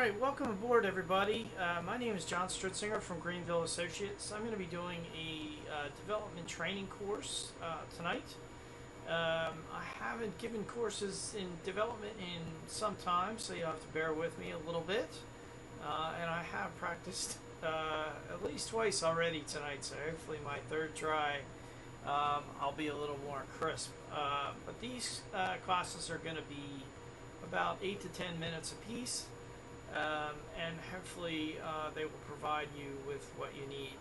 Alright, welcome aboard everybody. My name is John Stritzinger from Greenville Associates. I'm going to be doing a development training course tonight. I haven't given courses in development in some time, so you'll have to bear with me a little bit. And I have practiced at least twice already tonight, so hopefully my third try I'll be a little more crisp. But these classes are going to be about 8 to 10 minutes apiece. And hopefully they will provide you with what you need.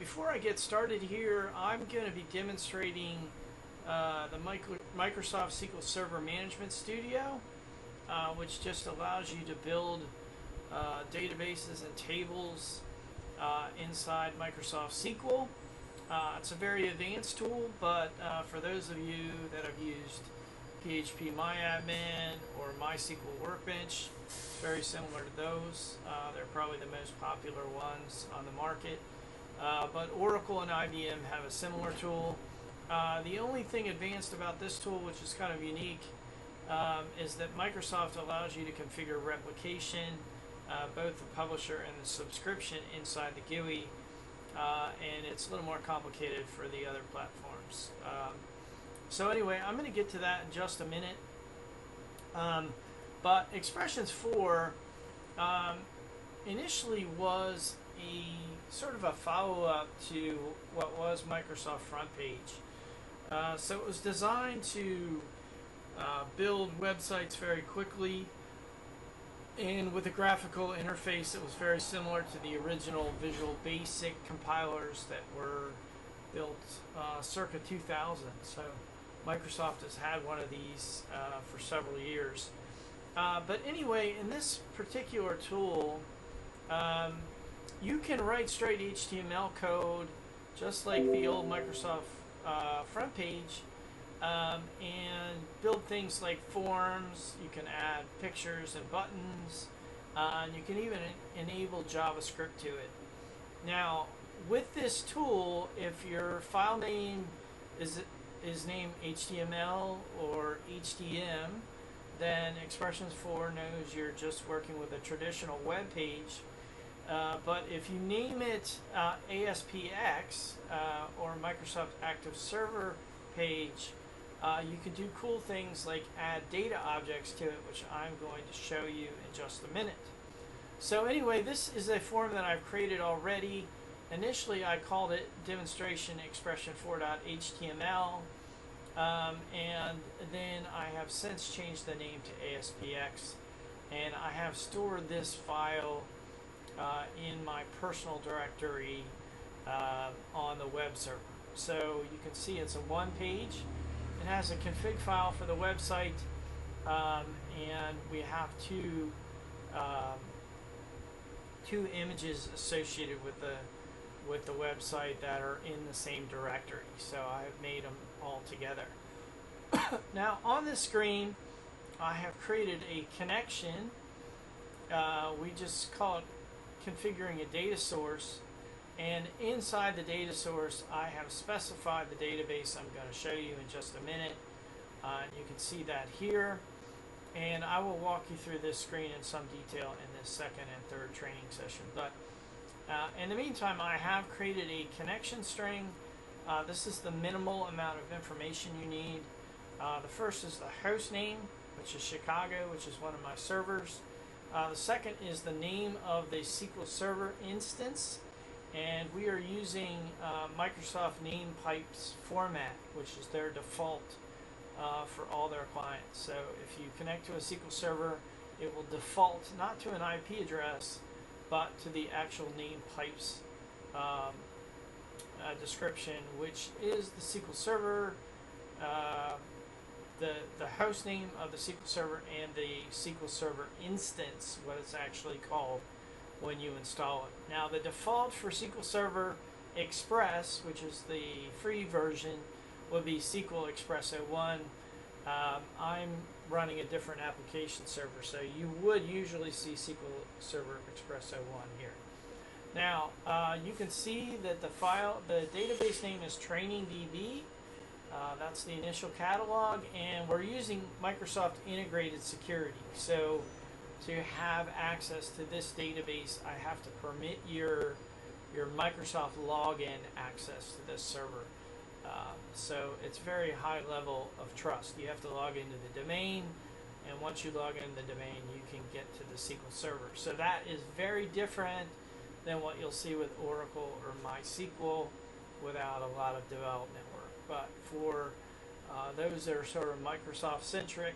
Before I get started here, I'm going to be demonstrating the Microsoft SQL Server Management Studio, which just allows you to build databases and tables inside Microsoft SQL. It's a very advanced tool, but for those of you that have used PHP MyAdmin or MySQL Workbench, very similar to those. They're probably the most popular ones on the market. But Oracle and IBM have a similar tool. The only thing advanced about this tool, which is kind of unique, is that Microsoft allows you to configure replication, both the publisher and the subscription inside the GUI, and it's a little more complicated for the other platforms. So anyway, I'm going to get to that in just a minute. But Expressions4 initially was a sort of a follow-up to what was Microsoft Front Page. So it was designed to build websites very quickly, and with a graphical interface that was very similar to the original Visual Basic compilers that were built circa 2000. So Microsoft has had one of these for several years. But anyway, in this particular tool, you can write straight HTML code just like the old Microsoft Front Page, and build things like forms. You can add pictures and buttons, and you can even enable JavaScript to it. Now, with this tool, if your file name is named HTML or HTM, then Expressions4 knows you're just working with a traditional web page. But if you name it ASPX or Microsoft Active Server page, you can do cool things like add data objects to it, which I'm going to show you in just a minute. So anyway, this is a form that I've created already. Initially, I called it demonstration expression4.html, and then I have since changed the name to ASPX, and I have stored this file in my personal directory on the web server. So you can see it's a one page. It has a config file for the website, and we have two images associated with the website that are in the same directory. So I've made them all together. Now on this screen, I have created a connection. We just call it configuring a data source, and inside the data source I have specified the database I'm going to show you in just a minute. You can see that here, and I will walk you through this screen in some detail in this second and third training session. But in the meantime, I have created a connection string. This is the minimal amount of information you need. The first is the host name, which is Chicago, which is one of my servers. The second is the name of the SQL Server instance, and we are using Microsoft Name Pipes format, which is their default for all their clients. So if you connect to a SQL Server, it will default not to an IP address, but to the actual name pipes description, which is the SQL Server, the host name of the SQL Server, and the SQL Server instance, what it's actually called when you install it. Now the default for SQL Server Express, which is the free version, would be SQL Express 01. I'm running a different application server, so you would usually see SQL Server Express 01 here. Now you can see that the database name is TrainingDB. That's the initial catalog, and we're using Microsoft Integrated Security. So to have access to this database, I have to permit your Microsoft login access to this server. So it's very high level of trust. You have to log into the domain, and once you log into the domain, you can get to the SQL Server. So that is very different than what you'll see with Oracle or MySQL without a lot of development work. But for those that are sort of Microsoft-centric,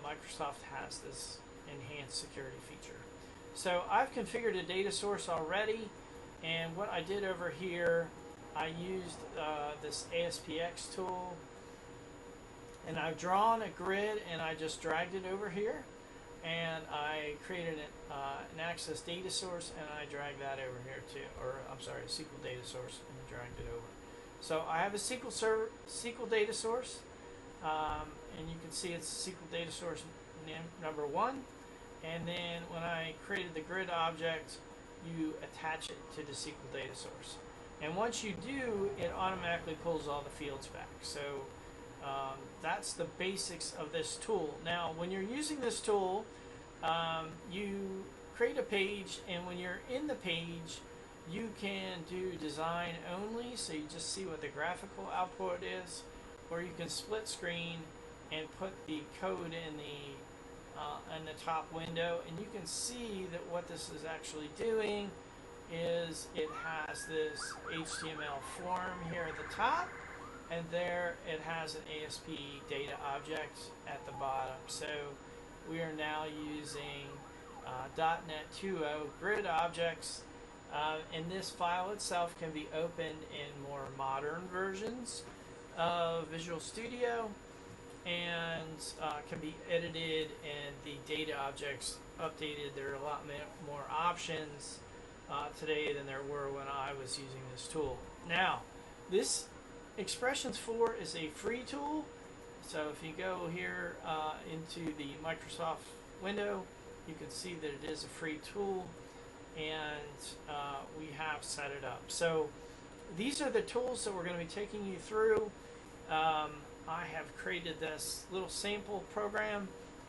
Microsoft has this enhanced security feature. So I've configured a data source already, and what I did over here, I used this ASPX tool, and I've drawn a grid and I just dragged it over here, and I created an Access data source, and I dragged that over here too, or I'm sorry, a SQL data source, and dragged it over. So I have a SQL data source, and you can see it's SQL data source number 1, and then when I created the grid object, you attach it to the SQL data source. And once you do, it automatically pulls all the fields back. So that's the basics of this tool. Now, when you're using this tool, you create a page, and when you're in the page, you can do design only, so you just see what the graphical output is, or you can split screen and put the code in the top window, and you can see that what this is actually doing is it has this HTML form here at the top, and there it has an ASP data object at the bottom. So we are now using .NET 2.0 grid objects, and this file itself can be opened in more modern versions of Visual Studio, and can be edited and the data objects updated. There are a lot more options today than there were when I was using this tool. Now, this Expressions4 is a free tool, so if you go here into the Microsoft window, you can see that it is a free tool, and we have set it up. So these are the tools that we're going to be taking you through. I have created this little sample program,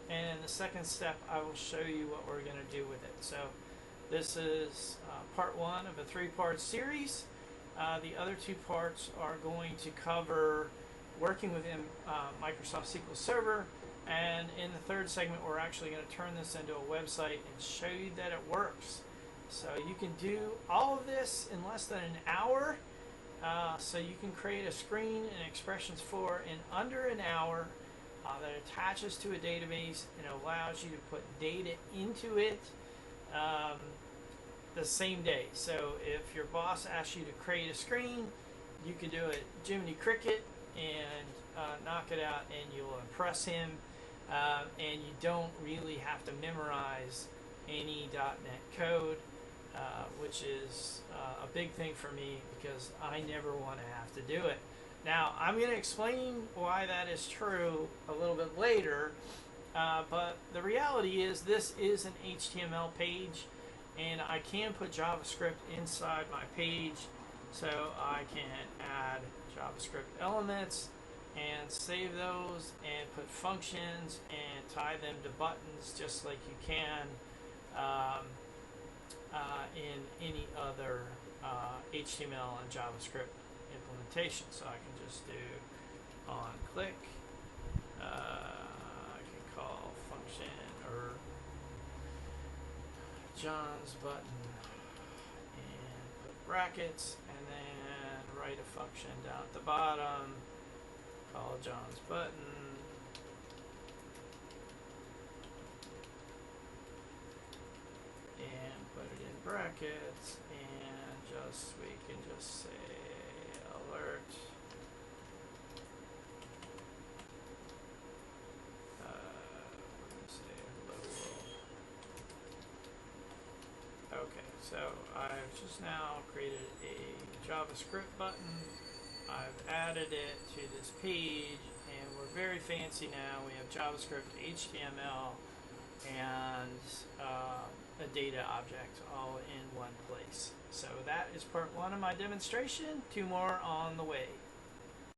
and in the second step I will show you what we're going to do with it. So this is part 1 of a 3-part series. The other 2 parts are going to cover working within Microsoft SQL Server, and in the 3rd segment we're actually going to turn this into a website and show you that it works. So you can do all of this in less than an hour. So you can create a screen in Expressions4 in under an hour that attaches to a database and allows you to put data into it the same day. So if your boss asks you to create a screen, you can do it Jiminy Cricket and knock it out, and you'll impress him, and you don't really have to memorize any .NET code, which is a big thing for me because I never want to have to do it. Now, I'm going to explain why that is true a little bit later, but the reality is this is an HTML page, and I can put JavaScript inside my page, so I can add JavaScript elements and save those and put functions and tie them to buttons just like you can in any other HTML and JavaScript implementation. So I can just do on click, I can call function or John's button and put brackets, and then write a function down at the bottom, call John's button, and put it in brackets, and we can just say alert we're going to say hello world. Okay, so I've just now created a JavaScript button. I've added it to this page, and we're very fancy now. We have JavaScript, HTML, and a data object all in one place. So that is part 1 of my demonstration. 2 more on the way.